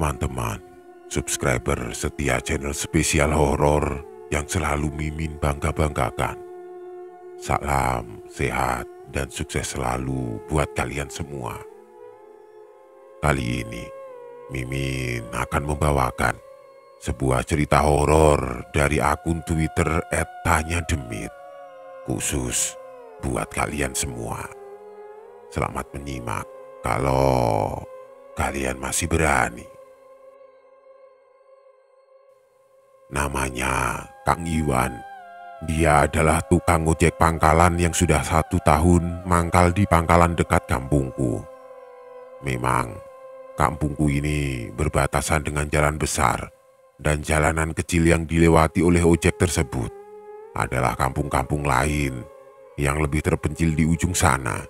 teman-teman, subscriber setia channel spesial horor yang selalu Mimin bangga-banggakan. Salam sehat dan sukses selalu buat kalian semua. Kali ini, Mimin akan membawakan sebuah cerita horor dari akun Twitter @tanyademit, khusus buat kalian semua. Selamat menyimak kalau kalian masih berani. Namanya Kang Iwan. Dia adalah tukang ojek pangkalan yang sudah 1 tahun mangkal di pangkalan dekat kampungku. Memang kampungku ini berbatasan dengan jalan besar, dan jalanan kecil yang dilewati oleh ojek tersebut adalah kampung-kampung lain yang lebih terpencil di ujung sana.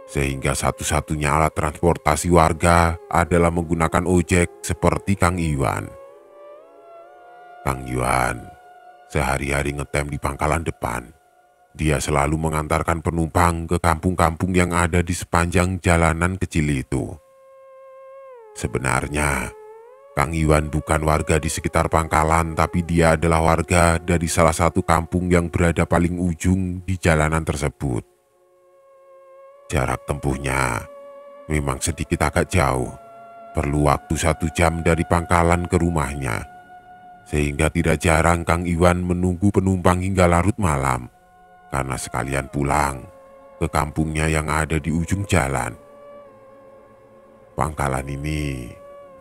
Sehingga satu-satunya alat transportasi warga adalah menggunakan ojek seperti Kang Iwan. Kang Iwan sehari-hari ngetem di pangkalan depan. Dia selalu mengantarkan penumpang ke kampung-kampung yang ada di sepanjang jalanan kecil itu. Sebenarnya, Kang Iwan bukan warga di sekitar pangkalan, tapi dia adalah warga dari salah satu kampung yang berada paling ujung di jalanan tersebut. Jarak tempuhnya memang sedikit agak jauh, perlu waktu 1 jam dari pangkalan ke rumahnya, sehingga tidak jarang Kang Iwan menunggu penumpang hingga larut malam, karena sekalian pulang ke kampungnya yang ada di ujung jalan. Pangkalan ini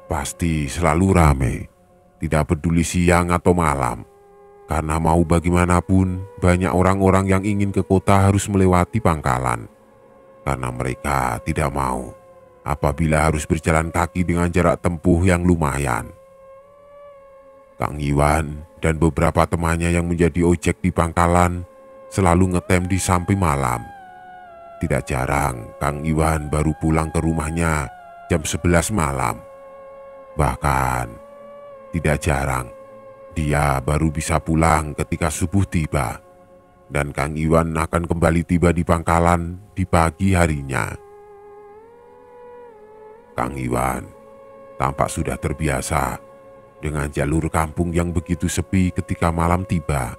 pasti selalu ramai, tidak peduli siang atau malam, karena mau bagaimanapun banyak orang-orang yang ingin ke kota harus melewati pangkalan. Karena mereka tidak mau apabila harus berjalan kaki dengan jarak tempuh yang lumayan. Kang Iwan dan beberapa temannya yang menjadi ojek di pangkalan selalu ngetem di sampai malam. Tidak jarang Kang Iwan baru pulang ke rumahnya jam 11 malam. Bahkan tidak jarang dia baru bisa pulang ketika subuh tiba. Dan Kang Iwan akan kembali tiba di pangkalan di pagi harinya. Kang Iwan tampak sudah terbiasa dengan jalur kampung yang begitu sepi ketika malam tiba.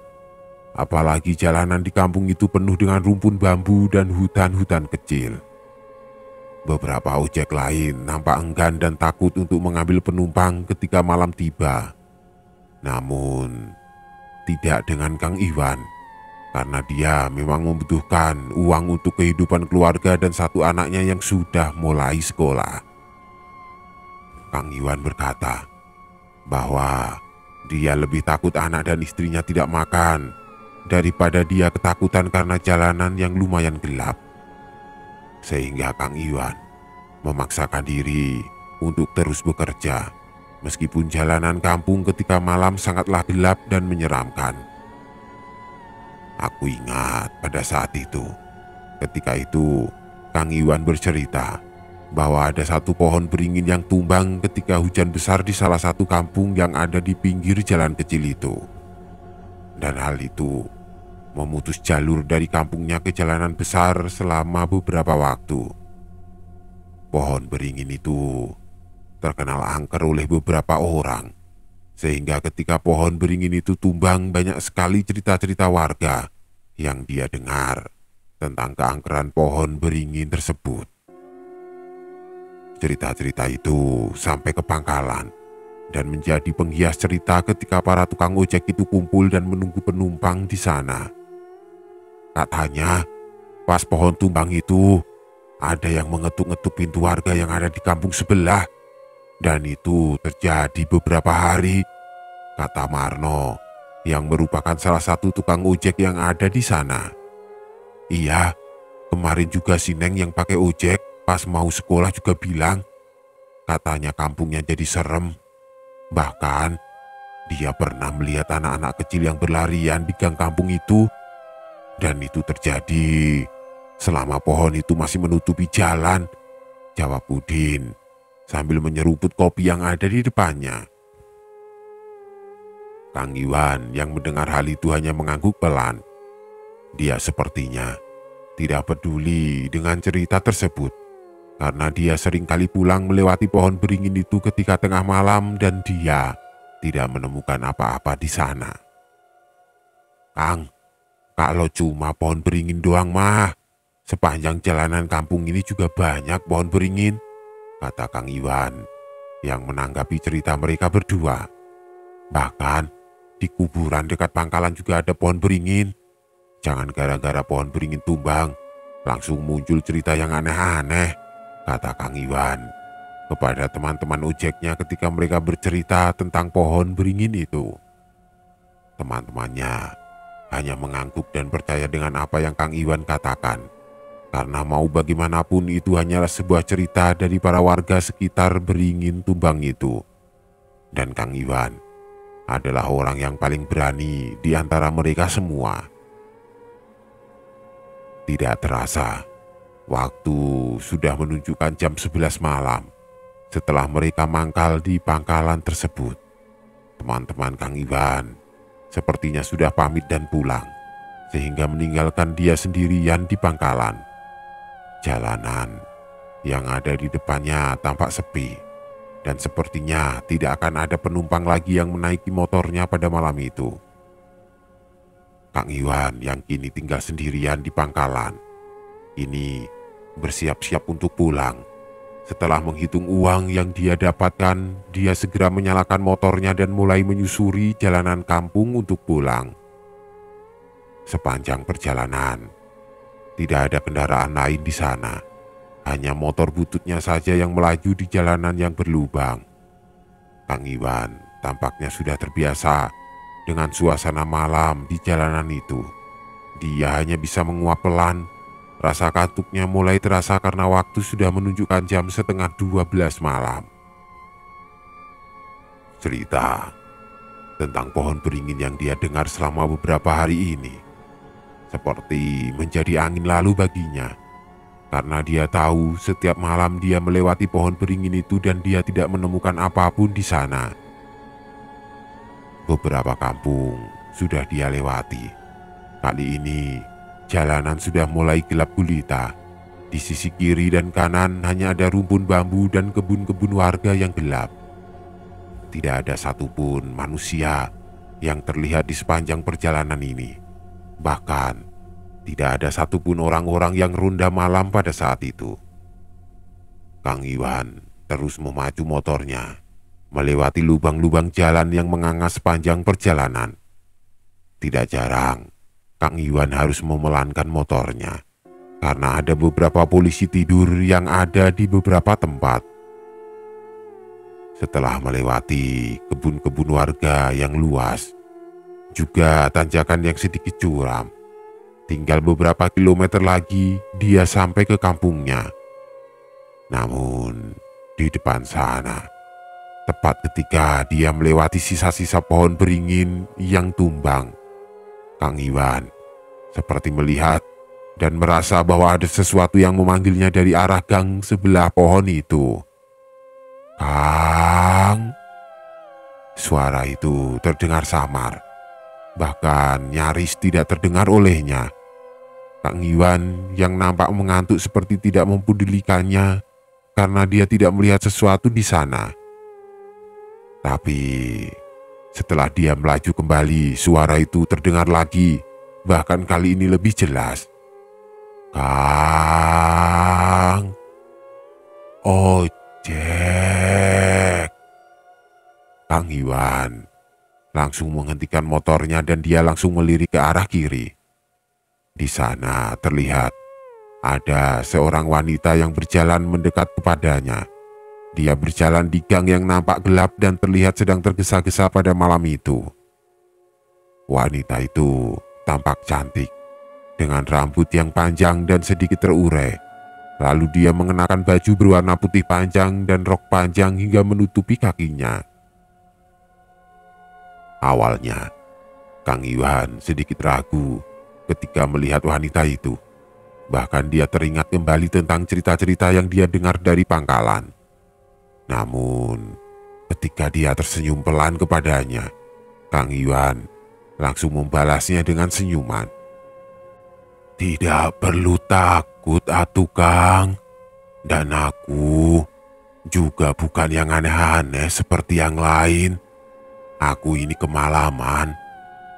Apalagi jalanan di kampung itu penuh dengan rumpun bambu dan hutan-hutan kecil. Beberapa ojek lain nampak enggan dan takut untuk mengambil penumpang ketika malam tiba. Namun tidak dengan Kang Iwan, karena dia memang membutuhkan uang untuk kehidupan keluarga dan 1 anaknya yang sudah mulai sekolah. Kang Iwan berkata bahwa dia lebih takut anak dan istrinya tidak makan daripada dia ketakutan karena jalanan yang lumayan gelap. Sehingga Kang Iwan memaksakan diri untuk terus bekerja, meskipun jalanan kampung ketika malam sangatlah gelap dan menyeramkan. Aku ingat pada saat itu, ketika itu Kang Iwan bercerita bahwa ada 1 pohon beringin yang tumbang ketika hujan besar di salah satu kampung yang ada di pinggir jalan kecil itu. Dan hal itu memutus jalur dari kampungnya ke jalanan besar selama beberapa waktu. Pohon beringin itu terkenal angker oleh beberapa orang, sehingga ketika pohon beringin itu tumbang, banyak sekali cerita-cerita warga yang dia dengar tentang keangkeran pohon beringin tersebut. Cerita-cerita itu sampai ke pangkalan dan menjadi penghias cerita ketika para tukang ojek itu kumpul dan menunggu penumpang di sana. Katanya, pas pohon tumbang itu, ada yang mengetuk-ngetuk pintu warga yang ada di kampung sebelah. Dan itu terjadi beberapa hari, kata Marno, yang merupakan salah satu tukang ojek yang ada di sana. Iya, kemarin juga si Neng yang pakai ojek pas mau sekolah juga bilang, katanya kampungnya jadi serem. Bahkan, dia pernah melihat anak-anak kecil yang berlarian di gang kampung itu. Dan itu terjadi selama pohon itu masih menutupi jalan, jawab Udin sambil menyeruput kopi yang ada di depannya. Kang Iwan yang mendengar hal itu hanya mengangguk pelan. Dia sepertinya tidak peduli dengan cerita tersebut. karena dia sering kali pulang melewati pohon beringin itu ketika tengah malam dan dia tidak menemukan apa-apa di sana. "Kang, kalau cuma pohon beringin doang mah, sepanjang jalanan kampung ini juga banyak pohon beringin," kata Kang Iwan yang menanggapi cerita mereka berdua. "Bahkan di kuburan dekat pangkalan juga ada pohon beringin. Jangan gara-gara pohon beringin tumbang, langsung muncul cerita yang aneh-aneh," kata Kang Iwan kepada teman-teman ojeknya ketika mereka bercerita tentang pohon beringin itu. Teman-temannya hanya mengangguk dan percaya dengan apa yang Kang Iwan katakan, karena mau bagaimanapun itu hanyalah sebuah cerita dari para warga sekitar beringin tumbang itu. Dan Kang Iwan adalah orang yang paling berani di antara mereka semua. Tidak terasa, waktu sudah menunjukkan jam 11 malam. Setelah mereka mangkal di pangkalan tersebut, teman-teman Kang Iwan sepertinya sudah pamit dan pulang, sehingga meninggalkan dia sendirian di pangkalan. Jalanan yang ada di depannya tampak sepi, dan sepertinya tidak akan ada penumpang lagi yang menaiki motornya pada malam itu. Kang Iwan yang kini tinggal sendirian di pangkalan, ini bersiap-siap untuk pulang. Setelah menghitung uang yang dia dapatkan, dia segera menyalakan motornya dan mulai menyusuri jalanan kampung untuk pulang. Sepanjang perjalanan, tidak ada kendaraan lain di sana. Hanya motor bututnya saja yang melaju di jalanan yang berlubang. Kang Iwan tampaknya sudah terbiasa dengan suasana malam di jalanan itu. Dia hanya bisa menguap pelan. Rasa kantuknya mulai terasa karena waktu sudah menunjukkan jam setengah 12 malam. Cerita tentang pohon beringin yang dia dengar selama beberapa hari ini seperti menjadi angin lalu baginya, karena dia tahu setiap malam dia melewati pohon beringin itu dan dia tidak menemukan apapun di sana. Beberapa kampung sudah dia lewati. Kali ini jalanan sudah mulai gelap gulita. Di sisi kiri dan kanan hanya ada rumpun bambu dan kebun-kebun warga yang gelap. Tidak ada satupun manusia yang terlihat di sepanjang perjalanan ini. Bahkan tidak ada satupun orang-orang yang ronda malam pada saat itu. Kang Iwan terus memacu motornya, melewati lubang-lubang jalan yang menganga sepanjang perjalanan. Tidak jarang Kang Iwan harus memelankan motornya, karena ada beberapa polisi tidur yang ada di beberapa tempat. Setelah melewati kebun-kebun warga yang luas, juga tanjakan yang sedikit curam, tinggal beberapa kilometer lagi dia sampai ke kampungnya. Namun di depan sana, tepat ketika dia melewati sisa-sisa pohon beringin yang tumbang, Kang Iwan seperti melihat dan merasa bahwa ada sesuatu yang memanggilnya dari arah gang sebelah pohon itu. "Kang!" Suara itu terdengar samar, bahkan nyaris tidak terdengar olehnya. Kang Iwan yang nampak mengantuk seperti tidak mempedulikannya karena dia tidak melihat sesuatu di sana. Tapi setelah dia melaju kembali, suara itu terdengar lagi, bahkan kali ini lebih jelas. "Kang! Ojek!" Kang Iwan langsung menghentikan motornya dan dia langsung melirik ke arah kiri. Di sana terlihat ada seorang wanita yang berjalan mendekat kepadanya. Dia berjalan di gang yang nampak gelap dan terlihat sedang tergesa-gesa pada malam itu. Wanita itu tampak cantik, dengan rambut yang panjang dan sedikit terurai. Lalu dia mengenakan baju berwarna putih panjang dan rok panjang hingga menutupi kakinya. Awalnya, Kang Iwan sedikit ragu ketika melihat wanita itu. Bahkan dia teringat kembali tentang cerita-cerita yang dia dengar dari pangkalan. Namun, ketika dia tersenyum pelan kepadanya, Kang Iwan langsung membalasnya dengan senyuman. "Tidak perlu takut atuh Kang. Dan aku juga bukan yang aneh-aneh seperti yang lain. Aku ini kemalaman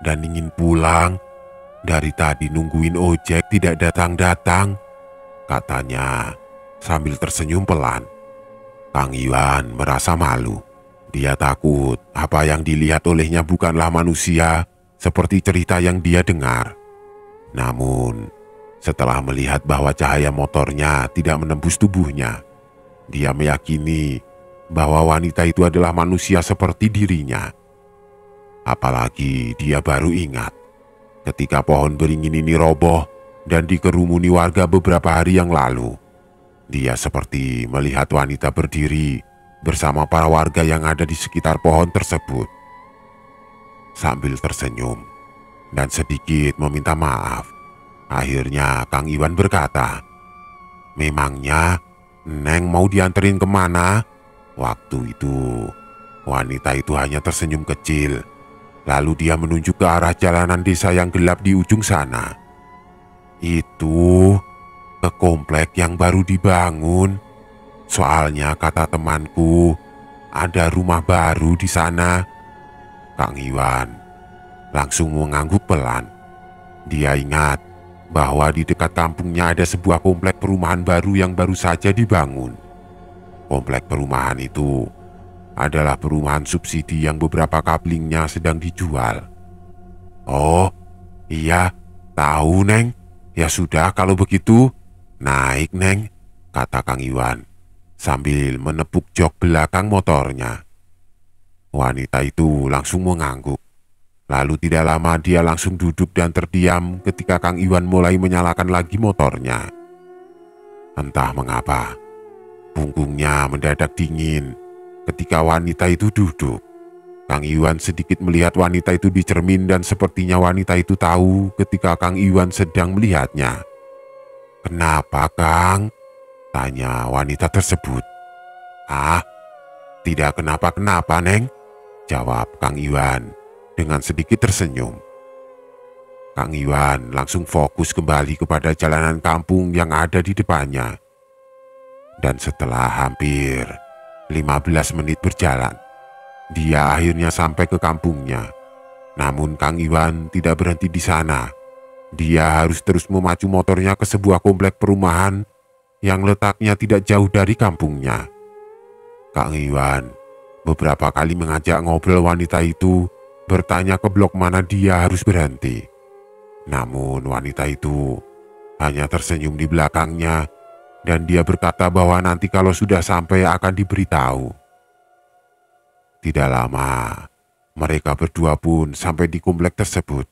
dan ingin pulang. Dari tadi nungguin ojek tidak datang-datang, katanya sambil tersenyum pelan. Kang Iwan merasa malu. Dia takut apa yang dilihat olehnya bukanlah manusia seperti cerita yang dia dengar. Namun, setelah melihat bahwa cahaya motornya tidak menembus tubuhnya, dia meyakini bahwa wanita itu adalah manusia seperti dirinya. Apalagi dia baru ingat ketika pohon beringin ini roboh dan dikerumuni warga beberapa hari yang lalu. Dia seperti melihat wanita berdiri bersama para warga yang ada di sekitar pohon tersebut. Sambil tersenyum dan sedikit meminta maaf, akhirnya Kang Iwan berkata, "Memangnya Neng mau dianterin kemana?" Waktu itu, wanita itu hanya tersenyum kecil. Lalu dia menunjuk ke arah jalanan desa yang gelap di ujung sana. "Itu ke komplek yang baru dibangun. Soalnya kata temanku, ada rumah baru di sana." Kang Iwan langsung mengangguk pelan. Dia ingat bahwa di dekat kampungnya ada sebuah komplek perumahan baru yang baru saja dibangun. Komplek perumahan itu adalah perumahan subsidi yang beberapa kaplingnya sedang dijual. "Oh, iya, tahu Neng. Ya sudah kalau begitu, naik Neng," kata Kang Iwan sambil menepuk jok belakang motornya. Wanita itu langsung mengangguk. Lalu tidak lama dia langsung duduk dan terdiam ketika Kang Iwan mulai menyalakan lagi motornya. Entah mengapa, punggungnya mendadak dingin ketika wanita itu duduk. Kang Iwan sedikit melihat wanita itu di cermin dan sepertinya wanita itu tahu ketika Kang Iwan sedang melihatnya. "Kenapa, Kang?" tanya wanita tersebut. "Ah, tidak kenapa-kenapa, Neng," jawab Kang Iwan dengan sedikit tersenyum. Kang Iwan langsung fokus kembali kepada jalanan kampung yang ada di depannya. Dan setelah hampir 15 menit berjalan, dia akhirnya sampai ke kampungnya. Namun Kang Iwan tidak berhenti di sana. Dia harus terus memacu motornya ke sebuah komplek perumahan yang letaknya tidak jauh dari kampungnya. Kang Iwan beberapa kali mengajak ngobrol wanita itu, bertanya ke blok mana dia harus berhenti. Namun wanita itu hanya tersenyum di belakangnya dan dia berkata bahwa nanti kalau sudah sampai akan diberitahu. Tidak lama, mereka berdua pun sampai di komplek tersebut.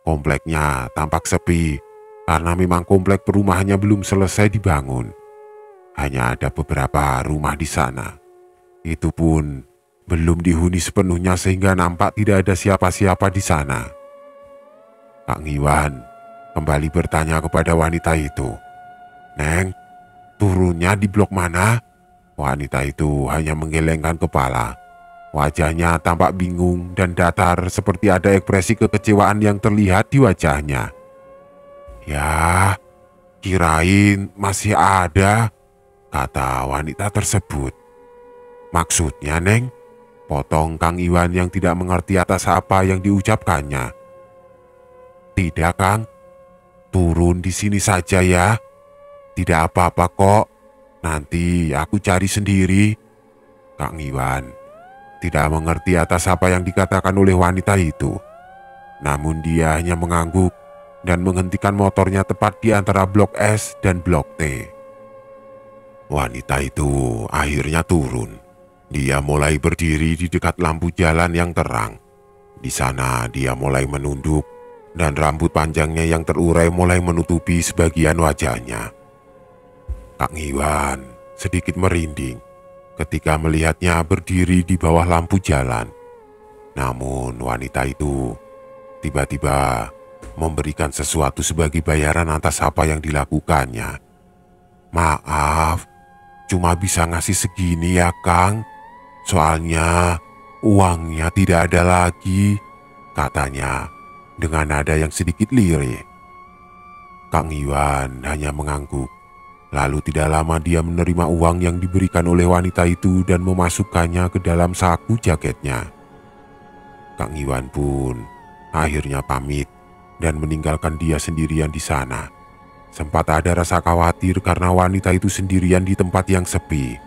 Kompleknya tampak sepi karena memang komplek perumahannya belum selesai dibangun. Hanya ada beberapa rumah di sana. Itu pun belum dihuni sepenuhnya sehingga nampak tidak ada siapa-siapa di sana. Kang Iwan kembali bertanya kepada wanita itu, "Neng, turunnya di blok mana?" Wanita itu hanya menggelengkan kepala. Wajahnya tampak bingung dan datar seperti ada ekspresi kekecewaan yang terlihat di wajahnya. "Ya, kirain masih ada," kata wanita tersebut. "Maksudnya, Neng?" potong Kang Iwan yang tidak mengerti atas apa yang diucapkannya. "Tidak, Kang. Turun di sini saja ya. Tidak apa-apa kok. Nanti aku cari sendiri." Kang Iwan tidak mengerti atas apa yang dikatakan oleh wanita itu. Namun dia hanya mengangguk dan menghentikan motornya tepat di antara blok S dan blok T. Wanita itu akhirnya turun. Dia mulai berdiri di dekat lampu jalan yang terang. Di sana dia mulai menunduk dan rambut panjangnya yang terurai mulai menutupi sebagian wajahnya. Kang Iwan sedikit merinding ketika melihatnya berdiri di bawah lampu jalan. Namun wanita itu tiba-tiba memberikan sesuatu sebagai bayaran atas apa yang dilakukannya. "Maaf, cuma bisa ngasih segini ya Kang. Soalnya uangnya tidak ada lagi," katanya dengan nada yang sedikit lirih. Kang Iwan hanya mengangguk. Lalu tidak lama dia menerima uang yang diberikan oleh wanita itu dan memasukkannya ke dalam saku jaketnya. Kang Iwan pun akhirnya pamit dan meninggalkan dia sendirian di sana. Sempat ada rasa khawatir karena wanita itu sendirian di tempat yang sepi.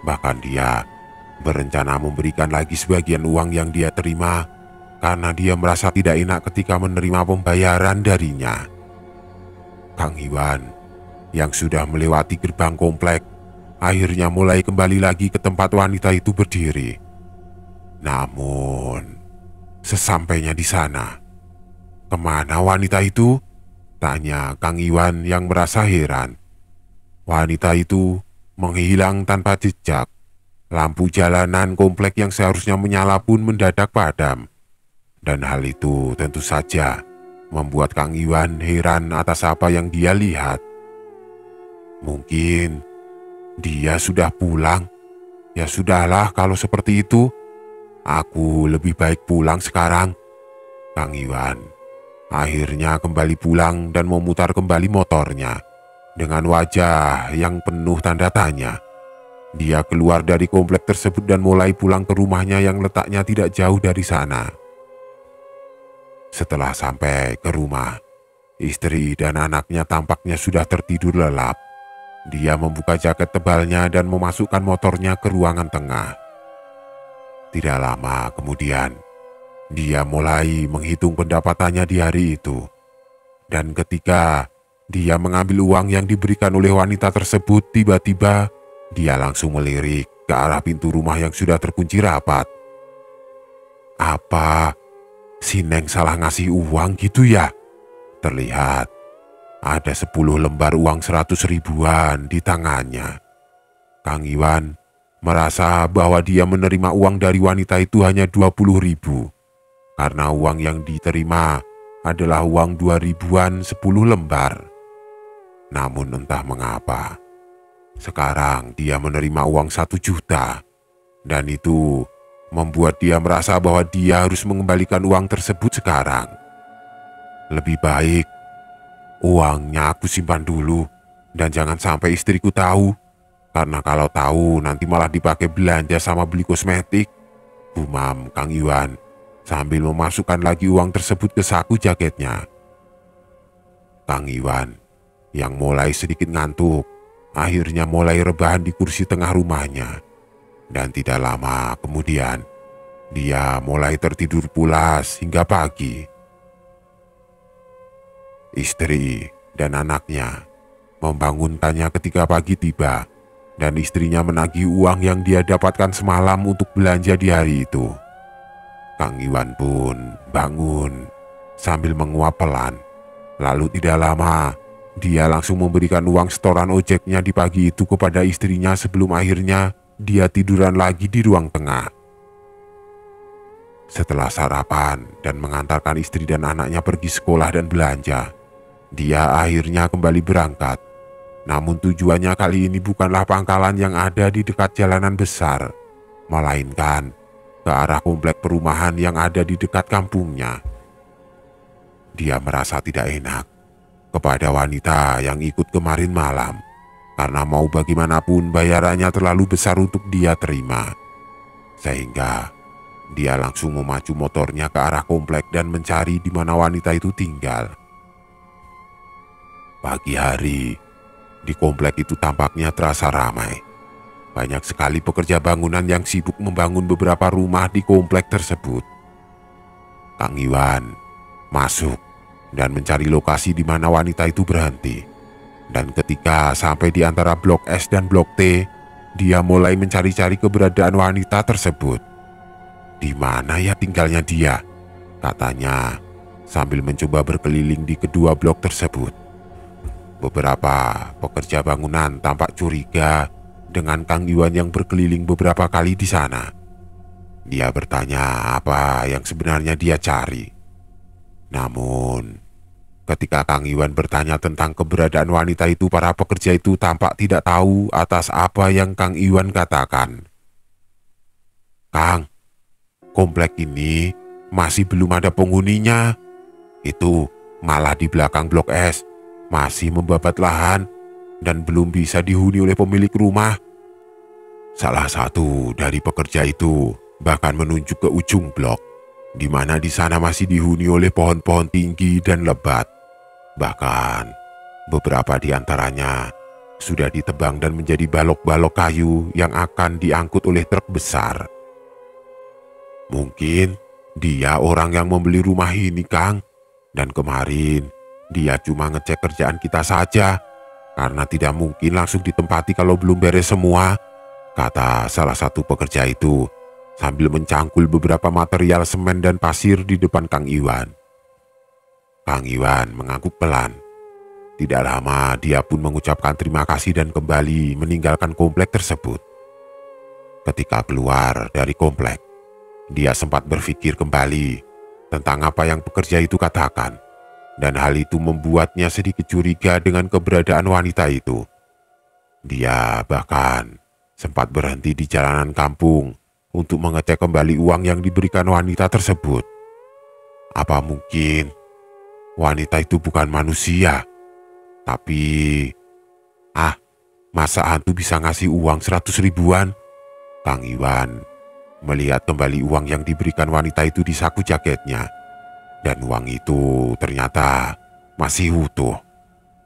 Bahkan dia berencana memberikan lagi sebagian uang yang dia terima karena dia merasa tidak enak ketika menerima pembayaran darinya. Kang Iwan yang sudah melewati gerbang komplek akhirnya mulai kembali lagi ke tempat wanita itu berdiri. Namun, sesampainya di sana, "Kemana wanita itu?" tanya Kang Iwan yang merasa heran. Wanita itu menghilang tanpa jejak. Lampu jalanan komplek yang seharusnya menyala pun mendadak padam. Dan hal itu tentu saja membuat Kang Iwan heran atas apa yang dia lihat. Mungkin dia sudah pulang. Ya sudahlah kalau seperti itu. Aku lebih baik pulang sekarang. Kang Iwan akhirnya kembali pulang dan memutar kembali motornya. Dengan wajah yang penuh tanda tanya. Dia keluar dari komplek tersebut dan mulai pulang ke rumahnya yang letaknya tidak jauh dari sana. Setelah sampai ke rumah, istri dan anaknya tampaknya sudah tertidur lelap. Dia membuka jaket tebalnya dan memasukkan motornya ke ruangan tengah. Tidak lama kemudian, dia mulai menghitung pendapatannya di hari itu. Dan ketika dia mengambil uang yang diberikan oleh wanita tersebut, tiba-tiba dia langsung melirik ke arah pintu rumah yang sudah terkunci rapat. Apa si Neng salah ngasih uang gitu ya? Terlihat ada 10 lembar uang 100 ribuan di tangannya. Kang Iwan merasa bahwa dia menerima uang dari wanita itu hanya 20 ribu. Karena uang yang diterima adalah uang 2 ribuan 10 lembar. Namun entah mengapa, sekarang dia menerima uang 1 juta. Dan itu membuat dia merasa bahwa dia harus mengembalikan uang tersebut sekarang. Lebih baik uangnya aku simpan dulu dan jangan sampai istriku tahu. Karena kalau tahu nanti malah dipakai belanja sama beli kosmetik. Gumam Kang Iwan sambil memasukkan lagi uang tersebut ke saku jaketnya. Kang Iwan yang mulai sedikit ngantuk akhirnya mulai rebahan di kursi tengah rumahnya. Dan tidak lama kemudian dia mulai tertidur pulas hingga pagi. Istri dan anaknya membangunkannya ketika pagi tiba dan istrinya menagih uang yang dia dapatkan semalam untuk belanja di hari itu. Kang Iwan pun bangun sambil menguap pelan. Lalu tidak lama dia langsung memberikan uang setoran ojeknya di pagi itu kepada istrinya sebelum akhirnya dia tiduran lagi di ruang tengah. Setelah sarapan dan mengantarkan istri dan anaknya pergi sekolah dan belanja, dia akhirnya kembali berangkat. Namun tujuannya kali ini bukanlah pangkalan yang ada di dekat jalanan besar, melainkan ke arah komplek perumahan yang ada di dekat kampungnya. Dia merasa tidak enak kepada wanita yang ikut kemarin malam, karena mau bagaimanapun bayarannya terlalu besar untuk dia terima. Sehingga dia langsung memacu motornya ke arah komplek dan mencari di mana wanita itu tinggal. Pagi hari, di komplek itu tampaknya terasa ramai. Banyak sekali pekerja bangunan yang sibuk membangun beberapa rumah di komplek tersebut. Kang Iwan masuk dan mencari lokasi di mana wanita itu berhenti. Dan ketika sampai di antara blok S dan blok T, dia mulai mencari-cari keberadaan wanita tersebut. Di mana ya tinggalnya dia? Katanya sambil mencoba berkeliling di kedua blok tersebut. Beberapa pekerja bangunan tampak curiga dengan Kang Iwan yang berkeliling beberapa kali di sana. Dia bertanya apa yang sebenarnya dia cari. Namun, ketika Kang Iwan bertanya tentang keberadaan wanita itu, para pekerja itu tampak tidak tahu atas apa yang Kang Iwan katakan. Kang, komplek ini masih belum ada penghuninya. Itu malah di belakang blok S masih membabat lahan. dan belum bisa dihuni oleh pemilik rumah. Salah satu dari pekerja itu bahkan menunjuk ke ujung blok, di mana di sana masih dihuni oleh pohon-pohon tinggi dan lebat. Bahkan beberapa di antaranya sudah ditebang dan menjadi balok-balok kayu yang akan diangkut oleh truk besar. Mungkin dia orang yang membeli rumah ini, Kang, dan kemarin dia cuma ngecek kerjaan kita saja, karena tidak mungkin langsung ditempati kalau belum beres semua, kata salah satu pekerja itu sambil mencangkul beberapa material semen dan pasir di depan Kang Iwan. Kang Iwan mengangguk pelan. Tidak lama dia pun mengucapkan terima kasih dan kembali meninggalkan komplek tersebut. Ketika keluar dari komplek, dia sempat berpikir kembali tentang apa yang pekerja itu katakan, dan hal itu membuatnya sedikit curiga dengan keberadaan wanita itu. Dia bahkan sempat berhenti di jalanan kampung untuk mengecek kembali uang yang diberikan wanita tersebut. Apa mungkin wanita itu bukan manusia, tapi masa hantu bisa ngasih uang 100 ribuan? Kang Iwan melihat kembali uang yang diberikan wanita itu di saku jaketnya, dan uang itu ternyata masih utuh.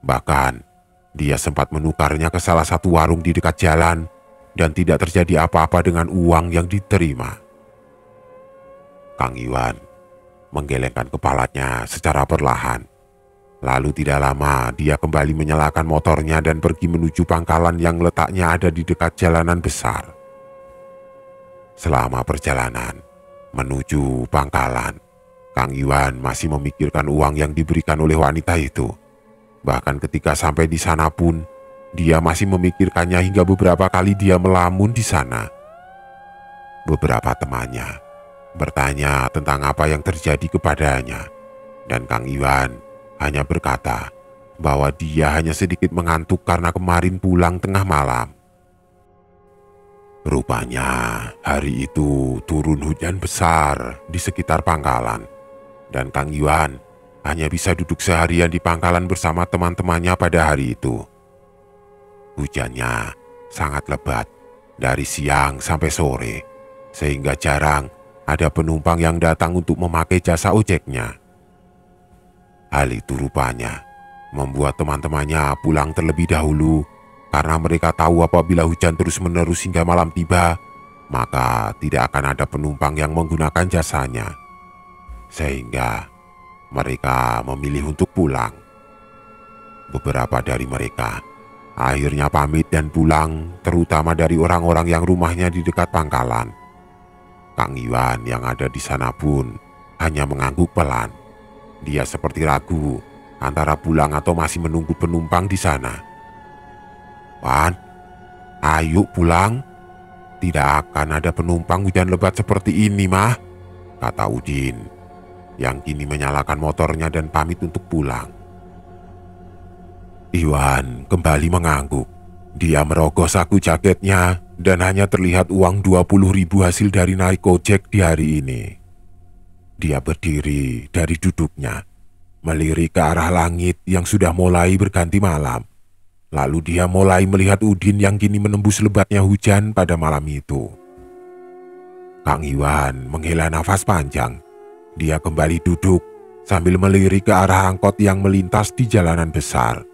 Bahkan dia sempat menukarnya ke salah satu warung di dekat jalan dan tidak terjadi apa-apa dengan uang yang diterima. Kang Iwan menggelengkan kepalanya secara perlahan. Lalu tidak lama dia kembali menyalakan motornya dan pergi menuju pangkalan yang letaknya ada di dekat jalanan besar. Selama perjalanan menuju pangkalan, Kang Iwan masih memikirkan uang yang diberikan oleh wanita itu. Bahkan ketika sampai di sana pun, dia masih memikirkannya hingga beberapa kali dia melamun di sana. Beberapa temannya bertanya tentang apa yang terjadi kepadanya, dan Kang Iwan hanya berkata bahwa dia hanya sedikit mengantuk karena kemarin pulang tengah malam. Rupanya hari itu turun hujan besar di sekitar pangkalan, dan Kang Iwan hanya bisa duduk seharian di pangkalan bersama teman-temannya pada hari itu. Hujannya sangat lebat dari siang sampai sore, sehingga jarang ada penumpang yang datang untuk memakai jasa ojeknya. Hal itu rupanya membuat teman-temannya pulang terlebih dahulu, karena mereka tahu apabila hujan terus-menerus hingga malam tiba, maka tidak akan ada penumpang yang menggunakan jasanya. Sehingga mereka memilih untuk pulang. Beberapa dari mereka akhirnya pamit dan pulang, terutama dari orang-orang yang rumahnya di dekat pangkalan. Kang Iwan yang ada di sana pun hanya mengangguk pelan. Dia seperti ragu antara pulang atau masih menunggu penumpang di sana. "Wan, ayo pulang. Tidak akan ada penumpang hujan lebat seperti ini, Mah," kata Udin, yang kini menyalakan motornya dan pamit untuk pulang. Iwan kembali mengangguk. Dia merogoh saku jaketnya dan hanya terlihat uang 20 ribu hasil dari naik ojek di hari ini. Dia berdiri dari duduknya, melirik ke arah langit yang sudah mulai berganti malam. Lalu dia mulai melihat Udin yang kini menembus lebatnya hujan pada malam itu. Kang Iwan menghela nafas panjang. Dia kembali duduk sambil melirik ke arah angkot yang melintas di jalanan besar.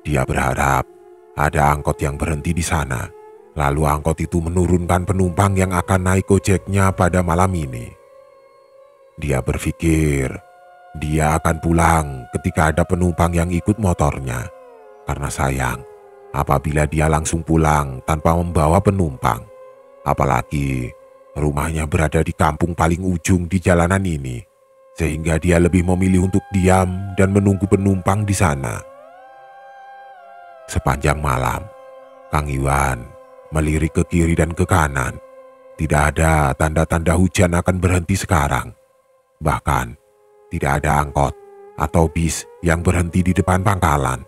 Dia berharap ada angkot yang berhenti di sana. Lalu angkot itu menurunkan penumpang yang akan naik ojeknya pada malam ini. Dia berpikir dia akan pulang ketika ada penumpang yang ikut motornya. Karena sayang apabila dia langsung pulang tanpa membawa penumpang. Apalagi rumahnya berada di kampung paling ujung di jalanan ini, sehingga dia lebih memilih untuk diam dan menunggu penumpang di sana. Sepanjang malam, Kang Iwan melirik ke kiri dan ke kanan. Tidak ada tanda-tanda hujan akan berhenti sekarang. Bahkan tidak ada angkot atau bis yang berhenti di depan pangkalan.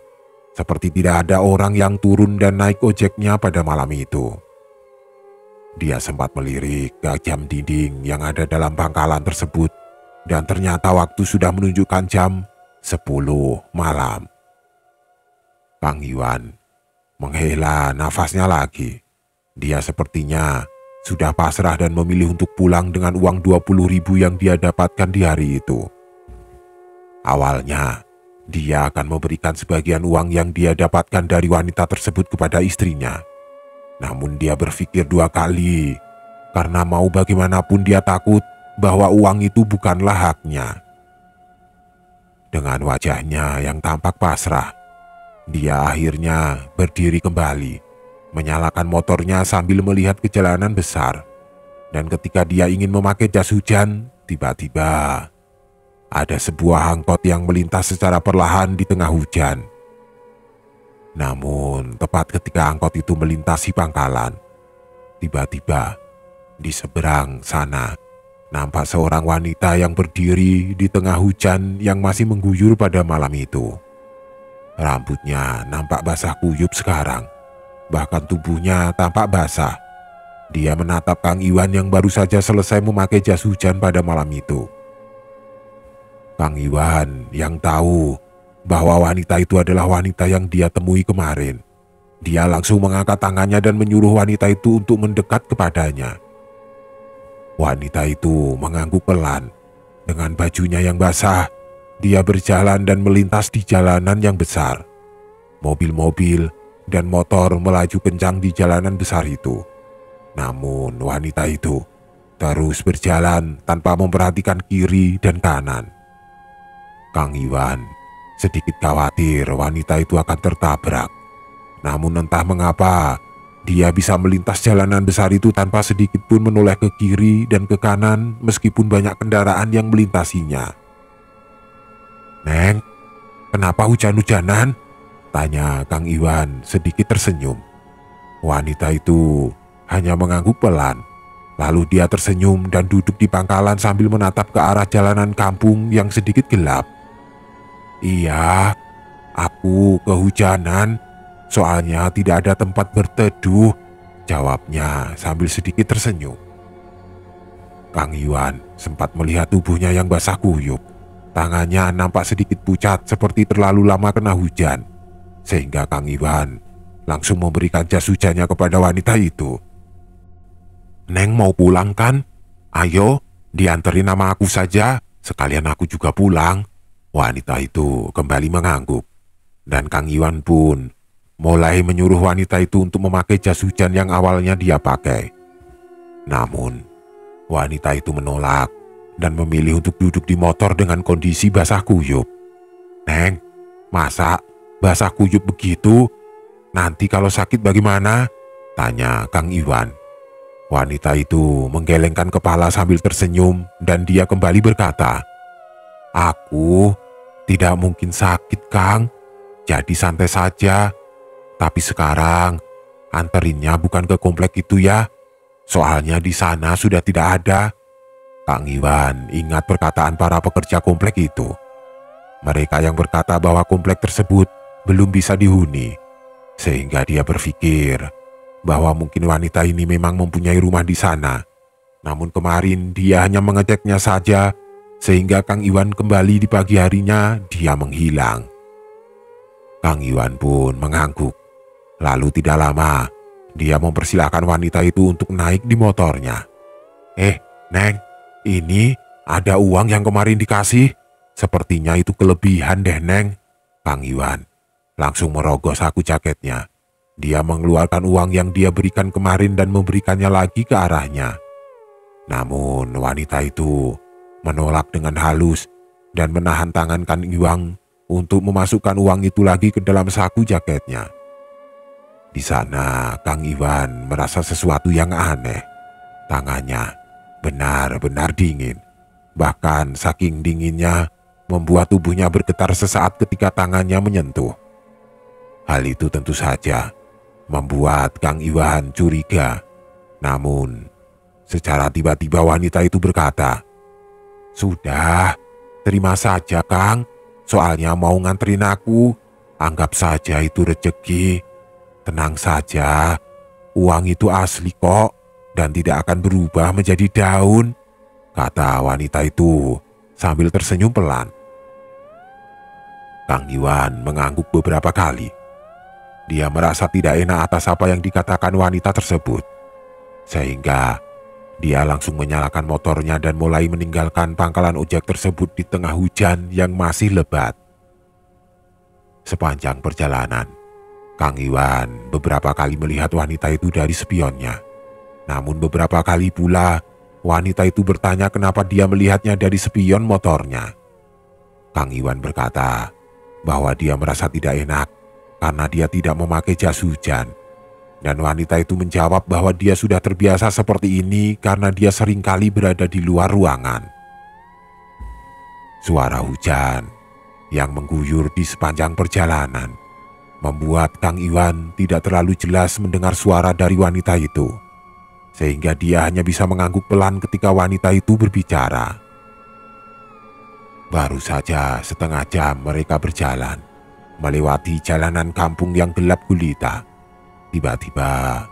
Seperti tidak ada orang yang turun dan naik ojeknya pada malam itu. Dia sempat melirik ke jam dinding yang ada dalam pangkalan tersebut, dan ternyata waktu sudah menunjukkan jam 10 malam. Kang Iwan menghela nafasnya lagi. Dia sepertinya sudah pasrah dan memilih untuk pulang dengan uang 20.000 yang dia dapatkan di hari itu. Awalnya, dia akan memberikan sebagian uang yang dia dapatkan dari wanita tersebut kepada istrinya. Namun dia berpikir 2 kali, karena mau bagaimanapun dia takut bahwa uang itu bukanlah haknya. Dengan wajahnya yang tampak pasrah, dia akhirnya berdiri kembali, menyalakan motornya sambil melihat ke jalanan besar. Dan ketika dia ingin memakai jas hujan, tiba-tiba ada sebuah angkot yang melintas secara perlahan di tengah hujan. Namun, tepat ketika angkot itu melintasi pangkalan, tiba-tiba di seberang sana nampak seorang wanita yang berdiri di tengah hujan yang masih mengguyur pada malam itu. Rambutnya nampak basah kuyup sekarang, bahkan tubuhnya tampak basah. Dia menatap Kang Iwan yang baru saja selesai memakai jas hujan pada malam itu. Kang Iwan yang tahu bahwa wanita itu adalah wanita yang dia temui kemarin. Dia langsung mengangkat tangannya dan menyuruh wanita itu untuk mendekat kepadanya. Wanita itu mengangguk pelan. Dengan bajunya yang basah, dia berjalan dan melintas di jalanan yang besar. Mobil-mobil dan motor melaju kencang di jalanan besar itu. Namun wanita itu terus berjalan tanpa memperhatikan kiri dan kanan. Kang Iwan sedikit khawatir wanita itu akan tertabrak. Namun entah mengapa, dia bisa melintas jalanan besar itu tanpa sedikit pun menoleh ke kiri dan ke kanan meskipun banyak kendaraan yang melintasinya. "Neng, kenapa hujan-hujanan?" tanya Kang Iwan sedikit tersenyum. Wanita itu hanya mengangguk pelan. Lalu dia tersenyum dan duduk di pangkalan sambil menatap ke arah jalanan kampung yang sedikit gelap. "Iya, aku kehujanan. Soalnya tidak ada tempat berteduh," jawabnya sambil sedikit tersenyum. Kang Iwan sempat melihat tubuhnya yang basah kuyup. Tangannya nampak sedikit pucat seperti terlalu lama kena hujan. Sehingga Kang Iwan langsung memberikan jas hujannya kepada wanita itu. "Neng mau pulang kan? Ayo, dianterin sama aku saja, sekalian aku juga pulang." Wanita itu kembali mengangguk. Dan Kang Iwan pun mulai menyuruh wanita itu untuk memakai jas hujan yang awalnya dia pakai. Namun, wanita itu menolak dan memilih untuk duduk di motor dengan kondisi basah kuyup. "Neng, masa basah kuyup begitu? Nanti kalau sakit bagaimana?" tanya Kang Iwan. Wanita itu menggelengkan kepala sambil tersenyum dan dia kembali berkata, "Aku tidak mungkin sakit, Kang. Jadi santai saja. Tapi sekarang anterinnya bukan ke komplek itu ya. Soalnya di sana sudah tidak ada." Kang Iwan ingat perkataan para pekerja komplek itu. Mereka yang berkata bahwa komplek tersebut belum bisa dihuni. Sehingga dia berpikir bahwa mungkin wanita ini memang mempunyai rumah di sana. Namun kemarin dia hanya mengeceknya saja, sehingga Kang Iwan kembali di pagi harinya dia menghilang. Kang Iwan pun mengangguk. Lalu tidak lama, dia mempersilahkan wanita itu untuk naik di motornya. Neng, ini ada uang yang kemarin dikasih. Sepertinya itu kelebihan deh, Neng." Kang Iwan langsung merogoh saku jaketnya. Dia mengeluarkan uang yang dia berikan kemarin dan memberikannya lagi ke arahnya. Namun wanita itu menolak dengan halus dan menahan tangan Kang Iwan untuk memasukkan uang itu lagi ke dalam saku jaketnya. Di sana Kang Iwan merasa sesuatu yang aneh. Tangannya benar-benar dingin. Bahkan saking dinginnya membuat tubuhnya bergetar sesaat ketika tangannya menyentuh. Hal itu tentu saja membuat Kang Iwan curiga. Namun secara tiba-tiba wanita itu berkata, "Sudah, terima saja Kang. Soalnya mau nganterin aku. Anggap saja itu rezeki. Tenang saja, uang itu asli kok dan tidak akan berubah menjadi daun," kata wanita itu sambil tersenyum pelan. Kang Iwan mengangguk beberapa kali. Dia merasa tidak enak atas apa yang dikatakan wanita tersebut, sehingga dia langsung menyalakan motornya dan mulai meninggalkan pangkalan ojek tersebut di tengah hujan yang masih lebat. Sepanjang perjalanan, Kang Iwan beberapa kali melihat wanita itu dari spionnya. Namun beberapa kali pula wanita itu bertanya kenapa dia melihatnya dari spion motornya. Kang Iwan berkata bahwa dia merasa tidak enak karena dia tidak memakai jas hujan. Dan wanita itu menjawab bahwa dia sudah terbiasa seperti ini karena dia seringkali berada di luar ruangan. Suara hujan yang mengguyur di sepanjang perjalanan membuat Kang Iwan tidak terlalu jelas mendengar suara dari wanita itu, sehingga dia hanya bisa mengangguk pelan ketika wanita itu berbicara. Baru saja setengah jam mereka berjalan melewati jalanan kampung yang gelap gulita. Tiba-tiba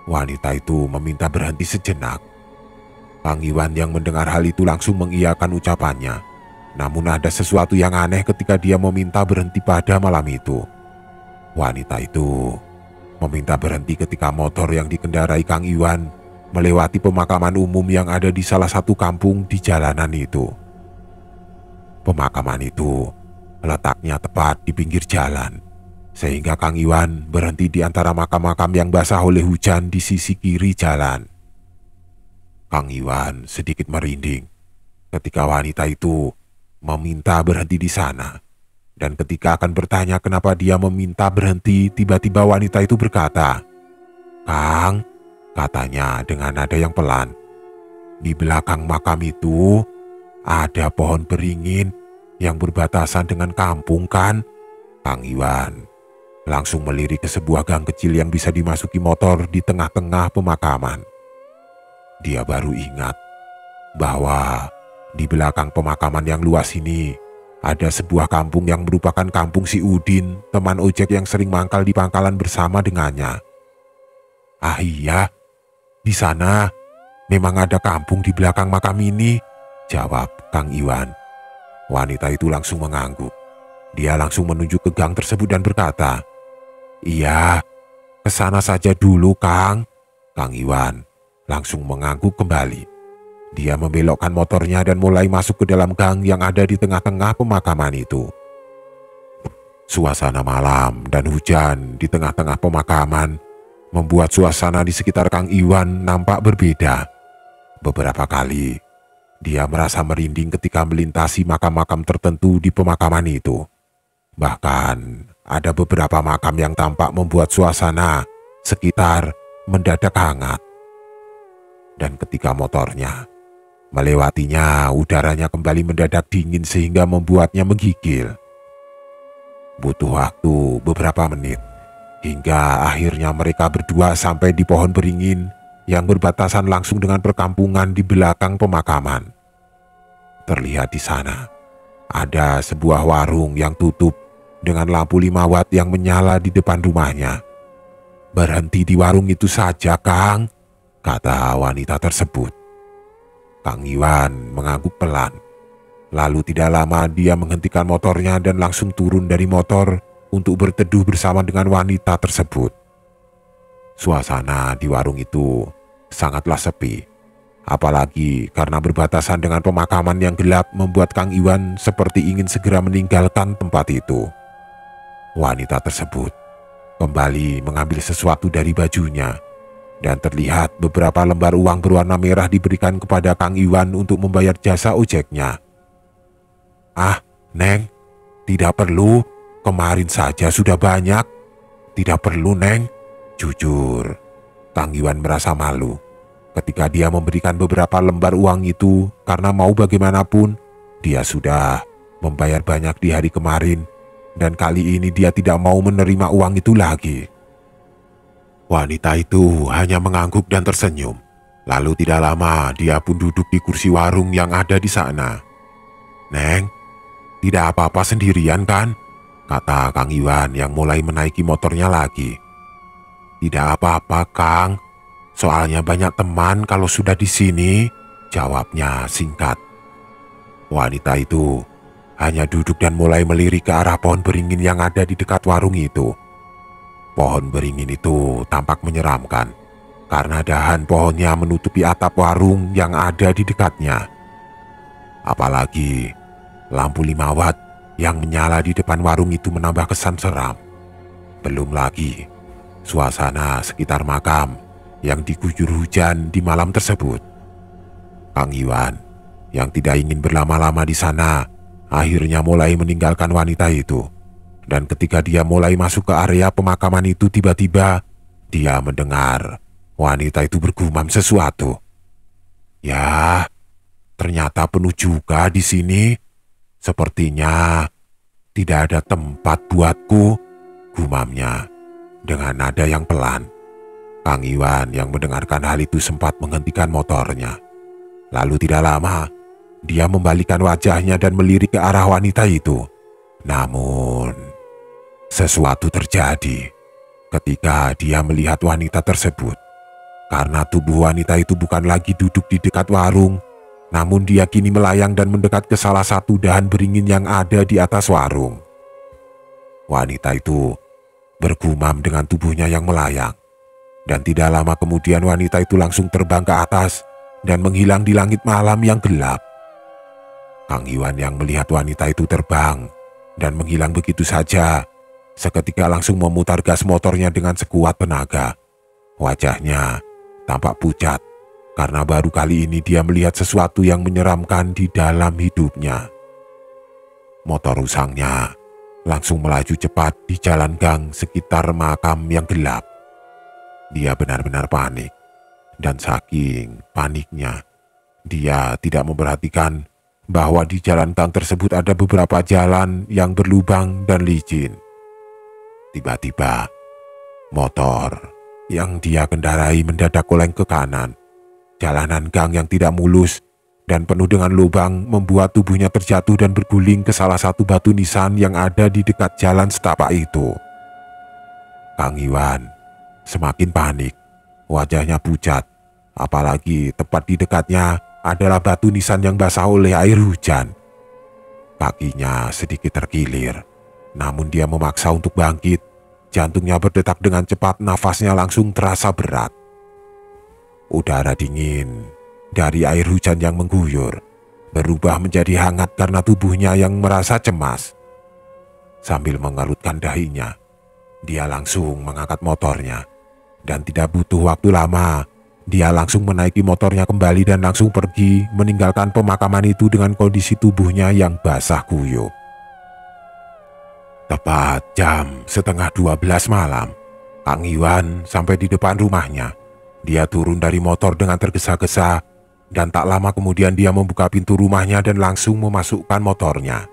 wanita itu meminta berhenti sejenak. Kang Iwan yang mendengar hal itu langsung mengiyakan ucapannya. Namun ada sesuatu yang aneh ketika dia meminta berhenti pada malam itu. Wanita itu meminta berhenti ketika motor yang dikendarai Kang Iwan melewati pemakaman umum yang ada di salah satu kampung di jalanan itu. Pemakaman itu letaknya tepat di pinggir jalan, sehingga Kang Iwan berhenti di antara makam-makam yang basah oleh hujan di sisi kiri jalan. Kang Iwan sedikit merinding ketika wanita itu meminta berhenti di sana. Dan ketika akan bertanya kenapa dia meminta berhenti, tiba-tiba wanita itu berkata, "Kang," katanya dengan nada yang pelan, "di belakang makam itu ada pohon beringin yang berbatasan dengan kampung kan?" Kang Iwan langsung melirik ke sebuah gang kecil yang bisa dimasuki motor di tengah-tengah pemakaman. Dia baru ingat bahwa di belakang pemakaman yang luas ini ada sebuah kampung yang merupakan kampung si Udin, teman ojek yang sering mangkal di pangkalan bersama dengannya. "Ah iya, di sana memang ada kampung di belakang makam ini," jawab Kang Iwan. Wanita itu langsung mengangguk. Dia langsung menunjuk ke gang tersebut dan berkata, "Iya, ke sana saja dulu, Kang." Kang Iwan langsung mengangguk kembali. Dia membelokkan motornya dan mulai masuk ke dalam gang yang ada di tengah-tengah pemakaman itu. Suasana malam dan hujan di tengah-tengah pemakaman membuat suasana di sekitar Kang Iwan nampak berbeda. Beberapa kali dia merasa merinding ketika melintasi makam-makam tertentu di pemakaman itu. Bahkan ada beberapa makam yang tampak membuat suasana sekitar mendadak hangat. Dan ketika motornya melewatinya, udaranya kembali mendadak dingin sehingga membuatnya menggigil. Butuh waktu beberapa menit hingga akhirnya mereka berdua sampai di pohon beringin yang berbatasan langsung dengan perkampungan di belakang pemakaman. Terlihat di sana ada sebuah warung yang tutup dengan lampu 5 watt yang menyala di depan rumahnya. "Berhenti di warung itu saja, Kang," kata wanita tersebut. Kang Iwan mengangguk pelan. Lalu tidak lama dia menghentikan motornya dan langsung turun dari motor untuk berteduh bersama dengan wanita tersebut. Suasana di warung itu sangatlah sepi. Apalagi karena berbatasan dengan pemakaman yang gelap membuat Kang Iwan seperti ingin segera meninggalkan tempat itu. Wanita tersebut kembali mengambil sesuatu dari bajunya. Dan terlihat beberapa lembar uang berwarna merah diberikan kepada Kang Iwan untuk membayar jasa ojeknya. "Ah, Neng, tidak perlu. Kemarin saja sudah banyak." "Tidak perlu, Neng." Jujur, Kang Iwan merasa malu ketika dia memberikan beberapa lembar uang itu karena mau bagaimanapun dia sudah membayar banyak di hari kemarin dan kali ini dia tidak mau menerima uang itu lagi. Wanita itu hanya mengangguk dan tersenyum. Lalu tidak lama dia pun duduk di kursi warung yang ada di sana. "Neng, tidak apa-apa sendirian kan?" kata Kang Iwan yang mulai menaiki motornya lagi. "Tidak apa-apa, Kang. Soalnya banyak teman kalau sudah di sini," jawabnya singkat. Wanita itu hanya duduk dan mulai melirik ke arah pohon beringin yang ada di dekat warung itu. Pohon beringin itu tampak menyeramkan karena dahan pohonnya menutupi atap warung yang ada di dekatnya. Apalagi lampu 5 watt yang menyala di depan warung itu menambah kesan seram. Belum lagi suasana sekitar makam yang diguyur hujan di malam tersebut. Kang Iwan yang tidak ingin berlama-lama di sana akhirnya mulai meninggalkan wanita itu. Dan ketika dia mulai masuk ke area pemakaman itu, tiba-tiba dia mendengar wanita itu bergumam sesuatu. "Ya, ternyata penuh juga di sini. Sepertinya tidak ada tempat buatku," gumamnya dengan nada yang pelan. Kang Iwan yang mendengarkan hal itu sempat menghentikan motornya. Lalu tidak lama, dia membalikkan wajahnya dan melirik ke arah wanita itu. Namun sesuatu terjadi ketika dia melihat wanita tersebut. Karena tubuh wanita itu bukan lagi duduk di dekat warung, namun dia kini melayang dan mendekat ke salah satu dahan beringin yang ada di atas warung. Wanita itu bergumam dengan tubuhnya yang melayang. Dan tidak lama kemudian wanita itu langsung terbang ke atas dan menghilang di langit malam yang gelap. Kang Iwan yang melihat wanita itu terbang dan menghilang begitu saja, seketika langsung memutar gas motornya dengan sekuat tenaga. Wajahnya tampak pucat karena baru kali ini dia melihat sesuatu yang menyeramkan di dalam hidupnya. Motor usangnya langsung melaju cepat di jalan gang sekitar makam yang gelap. Dia benar-benar panik, dan saking paniknya dia tidak memperhatikan bahwa di jalan gang tersebut ada beberapa jalan yang berlubang dan licin. Tiba-tiba, motor yang dia kendarai mendadak oleng ke kanan. Jalanan gang yang tidak mulus dan penuh dengan lubang membuat tubuhnya terjatuh dan berguling ke salah satu batu nisan yang ada di dekat jalan setapak itu. Kang Iwan semakin panik, wajahnya pucat, apalagi tepat di dekatnya adalah batu nisan yang basah oleh air hujan. Kakinya sedikit terkilir. Namun dia memaksa untuk bangkit. Jantungnya berdetak dengan cepat, nafasnya langsung terasa berat. Udara dingin dari air hujan yang mengguyur berubah menjadi hangat karena tubuhnya yang merasa cemas. Sambil mengerutkan dahinya, dia langsung mengangkat motornya. Dan tidak butuh waktu lama, dia langsung menaiki motornya kembali dan langsung pergi meninggalkan pemakaman itu dengan kondisi tubuhnya yang basah kuyup. Tepat jam 11:30 malam, Kang Iwan sampai di depan rumahnya. Dia turun dari motor dengan tergesa-gesa dan tak lama kemudian dia membuka pintu rumahnya dan langsung memasukkan motornya.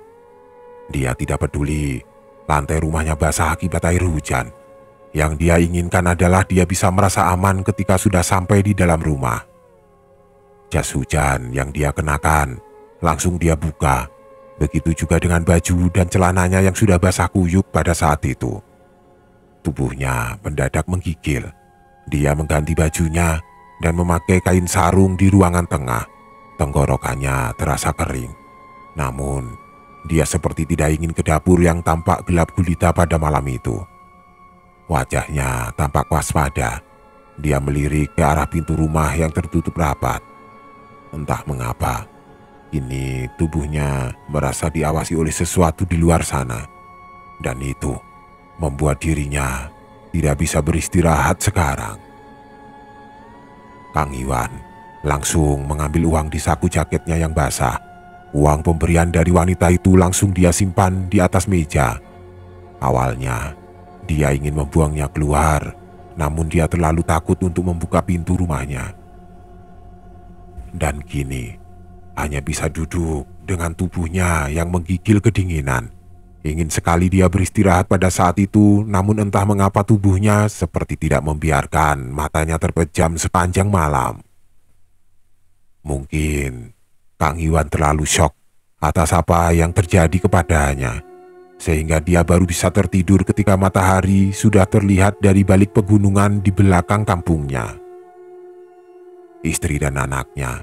Dia tidak peduli lantai rumahnya basah akibat air hujan. Yang dia inginkan adalah dia bisa merasa aman ketika sudah sampai di dalam rumah. Jas hujan yang dia kenakan langsung dia buka. Begitu juga dengan baju dan celananya yang sudah basah kuyup pada saat itu. Tubuhnya mendadak menggigil. Dia mengganti bajunya dan memakai kain sarung di ruangan tengah. Tenggorokannya terasa kering. Namun, dia seperti tidak ingin ke dapur yang tampak gelap gulita pada malam itu. Wajahnya tampak waspada. Dia melirik ke arah pintu rumah yang tertutup rapat. Entah mengapa, kini tubuhnya merasa diawasi oleh sesuatu di luar sana. Dan itu membuat dirinya tidak bisa beristirahat sekarang. Kang Iwan langsung mengambil uang di saku jaketnya yang basah. Uang pemberian dari wanita itu langsung dia simpan di atas meja. Awalnya, dia ingin membuangnya keluar, namun dia terlalu takut untuk membuka pintu rumahnya. Dan kini, hanya bisa duduk dengan tubuhnya yang menggigil kedinginan. Ingin sekali dia beristirahat pada saat itu, namun entah mengapa tubuhnya seperti tidak membiarkan matanya terpejam sepanjang malam. Mungkin Kang Iwan terlalu syok atas apa yang terjadi kepadanya, sehingga dia baru bisa tertidur ketika matahari sudah terlihat dari balik pegunungan di belakang kampungnya. Istri dan anaknya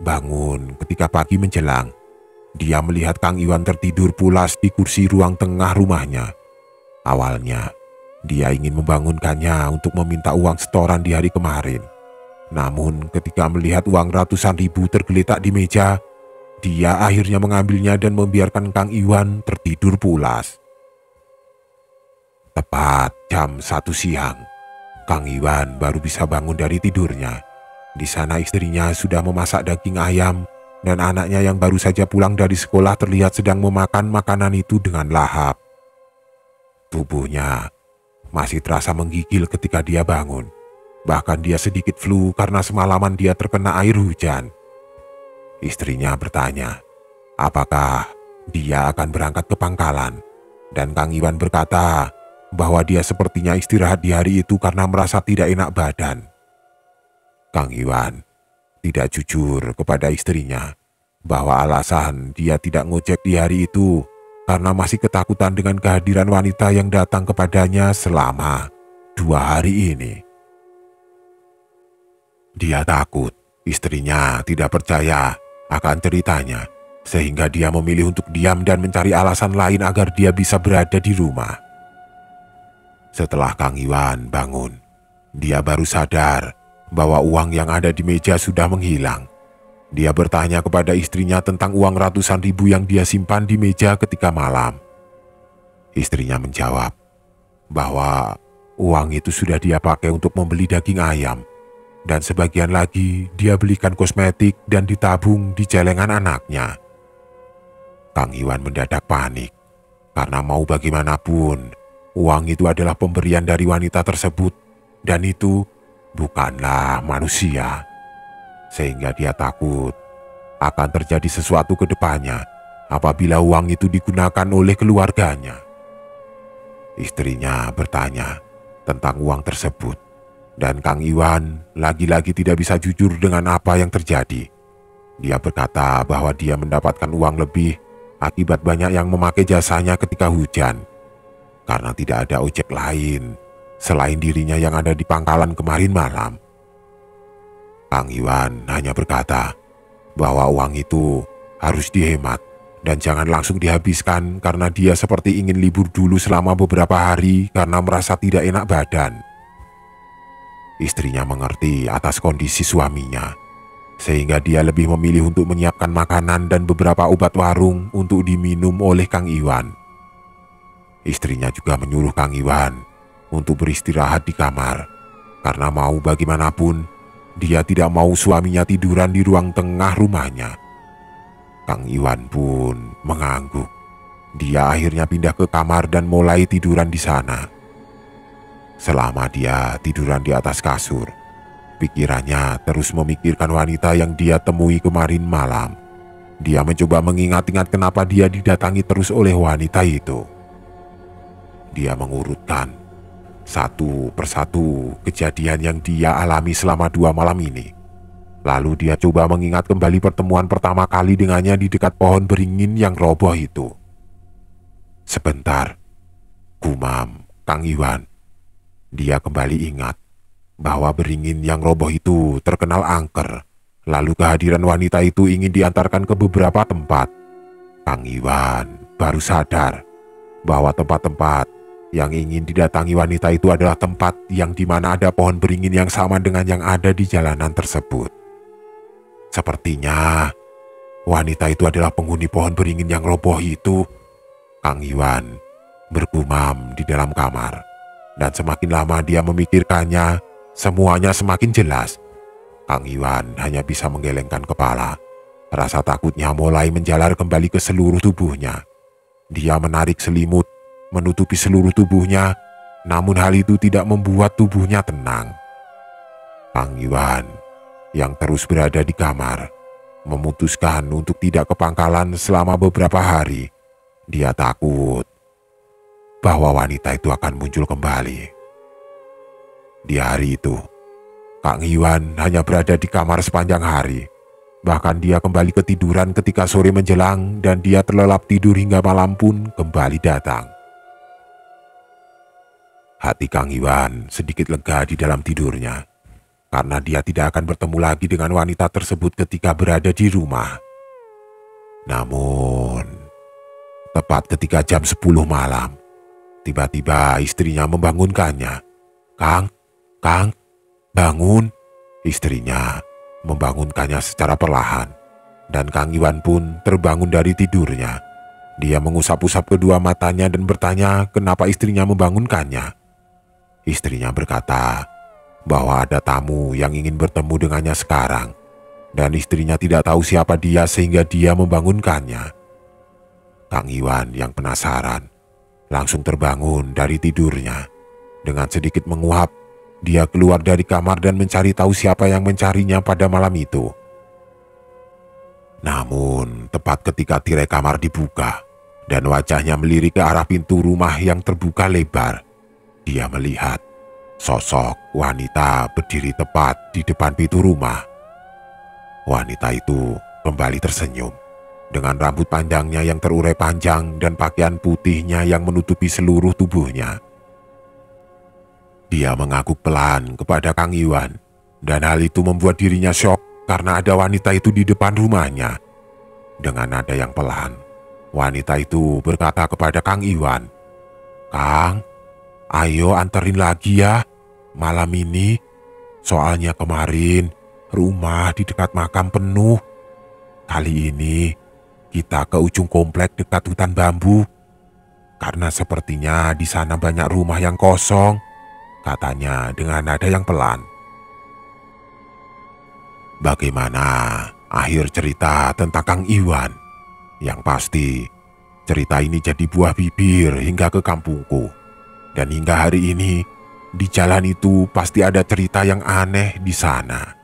bangun ketika pagi menjelang. Dia melihat Kang Iwan tertidur pulas di kursi ruang tengah rumahnya. Awalnya, Dia ingin membangunkannya untuk meminta uang setoran di hari kemarin. Namun ketika melihat uang ratusan ribu tergeletak di meja, dia akhirnya mengambilnya dan membiarkan Kang Iwan tertidur pulas. Tepat jam 1 siang, Kang Iwan baru bisa bangun dari tidurnya. Di sana istrinya sudah memasak daging ayam dan anaknya yang baru saja pulang dari sekolah terlihat sedang memakan makanan itu dengan lahap. Tubuhnya masih terasa menggigil ketika dia bangun. Bahkan dia sedikit flu karena semalaman dia terkena air hujan. Istrinya bertanya, apakah dia akan berangkat ke pangkalan? Dan Kang Iwan berkata bahwa dia sepertinya istirahat di hari itu karena merasa tidak enak badan. Kang Iwan tidak jujur kepada istrinya bahwa alasan dia tidak ngojek di hari itu karena masih ketakutan dengan kehadiran wanita yang datang kepadanya selama 2 hari ini. Dia takut istrinya tidak percaya akan ceritanya, sehingga dia memilih untuk diam dan mencari alasan lain agar dia bisa berada di rumah. Setelah Kang Iwan bangun, dia baru sadar bahwa uang yang ada di meja sudah menghilang. Dia bertanya kepada istrinya tentang uang ratusan ribu yang dia simpan di meja ketika malam. Istrinya menjawab bahwa uang itu sudah dia pakai untuk membeli daging ayam, dan sebagian lagi dia belikan kosmetik dan ditabung di celengan anaknya. Kang Iwan mendadak panik, karena mau bagaimanapun, uang itu adalah pemberian dari wanita tersebut, dan itu bukanlah manusia. Sehingga dia takut akan terjadi sesuatu ke depannya apabila uang itu digunakan oleh keluarganya. Istrinya bertanya tentang uang tersebut, dan Kang Iwan lagi-lagi tidak bisa jujur dengan apa yang terjadi. Dia berkata bahwa dia mendapatkan uang lebih akibat banyak yang memakai jasanya ketika hujan, karena tidak ada ojek lain selain dirinya yang ada di pangkalan kemarin malam. Kang Iwan hanya berkata bahwa uang itu harus dihemat dan jangan langsung dihabiskan karena dia seperti ingin libur dulu selama beberapa hari karena merasa tidak enak badan. Istrinya mengerti atas kondisi suaminya, sehingga dia lebih memilih untuk menyiapkan makanan dan beberapa obat warung untuk diminum oleh Kang Iwan. Istrinya juga menyuruh Kang Iwan untuk beristirahat di kamar, karena mau bagaimanapun, dia tidak mau suaminya tiduran di ruang tengah rumahnya. Kang Iwan pun mengangguk. Dia akhirnya pindah ke kamar dan mulai tiduran di sana. Selama dia tiduran di atas kasur, pikirannya terus memikirkan wanita yang dia temui kemarin malam. Dia mencoba mengingat-ingat kenapa dia didatangi terus oleh wanita itu. Dia mengurutkan satu persatu kejadian yang dia alami selama 2 malam ini. Lalu dia coba mengingat kembali pertemuan pertama kali dengannya di dekat pohon beringin yang roboh itu. Sebentar, gumam Kang Iwan. Dia kembali ingat bahwa beringin yang roboh itu terkenal angker. Lalu kehadiran wanita itu ingin diantarkan ke beberapa tempat. Kang Iwan baru sadar bahwa tempat-tempat yang ingin didatangi wanita itu adalah tempat yang dimana ada pohon beringin yang sama dengan yang ada di jalanan tersebut. Sepertinya wanita itu adalah penghuni pohon beringin yang roboh itu. Kang Iwan bergumam di dalam kamar, dan semakin lama dia memikirkannya, semuanya semakin jelas. Kang Iwan hanya bisa menggelengkan kepala. Rasa takutnya mulai menjalar kembali ke seluruh tubuhnya. Dia menarik selimut menutupi seluruh tubuhnya, namun hal itu tidak membuat tubuhnya tenang. Kang Iwan yang terus berada di kamar memutuskan untuk tidak ke pangkalan selama beberapa hari. Dia takut bahwa wanita itu akan muncul kembali. Di hari itu, Kang Iwan hanya berada di kamar sepanjang hari. Bahkan dia kembali ketiduran ketika sore menjelang dan dia terlelap tidur hingga malam pun kembali datang. Hati Kang Iwan sedikit lega di dalam tidurnya, karena dia tidak akan bertemu lagi dengan wanita tersebut ketika berada di rumah. Namun, tepat ketika jam 10 malam, Tiba-tiba istrinya membangunkannya. "Kang, Kang, bangun." Istrinya membangunkannya secara perlahan, dan Kang Iwan pun terbangun dari tidurnya. Dia mengusap-usap kedua matanya dan bertanya kenapa istrinya membangunkannya. Istrinya berkata bahwa ada tamu yang ingin bertemu dengannya sekarang, dan istrinya tidak tahu siapa dia sehingga dia membangunkannya. Kang Iwan yang penasaran langsung terbangun dari tidurnya. Dengan sedikit menguap, dia keluar dari kamar dan mencari tahu siapa yang mencarinya pada malam itu. Namun, tepat ketika tirai kamar dibuka dan wajahnya melirik ke arah pintu rumah yang terbuka lebar, dia melihat sosok wanita berdiri tepat di depan pintu rumah. Wanita itu kembali tersenyum dengan rambut panjangnya yang terurai panjang dan pakaian putihnya yang menutupi seluruh tubuhnya. Dia mengangguk pelan kepada Kang Iwan, dan hal itu membuat dirinya syok karena ada wanita itu di depan rumahnya. Dengan nada yang pelan, wanita itu berkata kepada Kang Iwan, "Kang, ayo anterin lagi ya malam ini. Soalnya kemarin rumah di dekat makam penuh. Kali ini kita ke ujung komplek dekat hutan bambu. Karena sepertinya di sana banyak rumah yang kosong," katanya dengan nada yang pelan. Bagaimana akhir cerita tentang Kang Iwan? Yang pasti, cerita ini jadi buah bibir hingga ke kampungku. Dan hingga hari ini, di jalan itu pasti ada cerita yang aneh di sana.